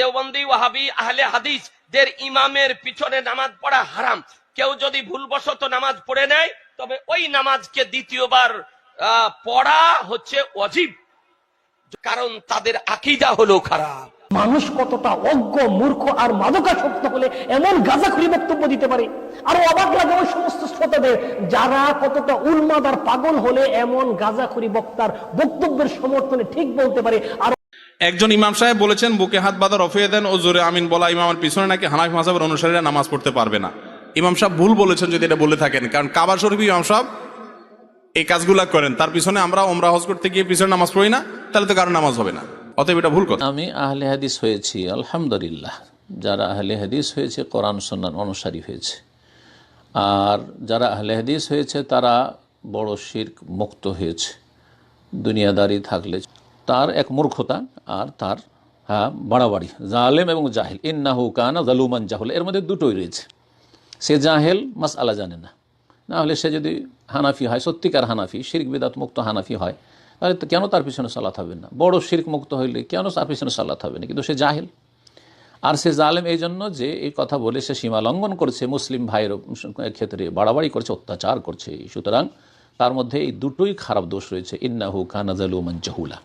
দেওবন্দি ওয়াহাবি আহলে হাদিস দের ইমামের পিছনে নামাজ পড়া হারাম। কেউ যদি ভুলবশত নামাজ পড়ে নেয় তবে ওই নামাজকে দ্বিতীয়বার পড়া হচ্ছে ওয়াজিব, কারণ তাদের আকীদা হলো খারাপ। মানুষ কতটা অজ্ঞ, মূর্খ আর মাদকাসক্ত হলে এমন গাঁজাখুরি বক্তব্য দিতে পারে। আর অবাক লাগে ওই সমস্ত শ্রোতাদের যারা কতটা উন্মাদ আর পাগল হলে এমন গাঁজাখুরি বক্তার বক্তব্যের সমর্থনে ঠিক বলতে পারে। আর একজন ইমাম সাহেব বলেছেন, বুকে হাত বাঁধা, রফিয়ে দেন ও জোরে আমিন বলা ইমামের পিছনে নাকি হানাফি মাযহাবের অনুসারীরা নামাজ পড়তে পারবে না। ইমাম সাহেব ভুল বলেছেন যদি এটা বলে থাকেন, কারণ কাবা শরীফ ইমাম সাহেব এই কাজগুলা করেন, তার পিছনে আমরা ওমরা হজ করতে গিয়ে পিছনে নামাজ পড়ি না, তাহলে তো কারো নামাজ হবে না, অতএব এটা ভুল কথা। আমি আহলে হাদিস হয়েছি আলহামদুলিল্লাহ। যারা আহলে হাদিস হয়েছে কোরআন সুন্নাহ অনুসারী হয়েছে, আর যারা আহলে হাদিস হয়েছে তারা বড় শিরক মুক্ত হয়েছে। দুনিয়াদারি থাকলে তার এক মূর্খতা আর তার বাড়াবাড়ি, জালেম এবং জাহিল। ইন্নাহু কানা যালুমান জাহুল, এর মধ্যে দুটোই রয়েছে। সে জাহেল, মাসআলা জানে না, না হলে সে যদি হানাফি হয়, সত্যিকার হানাফি, শিরক বিদআত মুক্ত হানাফি হয়, তাহলে কেন তার পিছনে সালাত হবে না? বড় শিরক মুক্ত হইলে কেন তার পিছনে সালাত হবে না? কিন্তু সে জাহেল আর সে জালেম এই জন্য যে এই কথা বলে সে সীমা লঙ্ঘন করছে, মুসলিম ভাইয়ের ক্ষেত্রে বাড়াবাড়ি করছে, অত্যাচার করছে। সুতরাং তার মধ্যে এই দুটোই খারাপ দোষ রয়েছে। ইন্নাহু কানা যালুমান জাহুলা।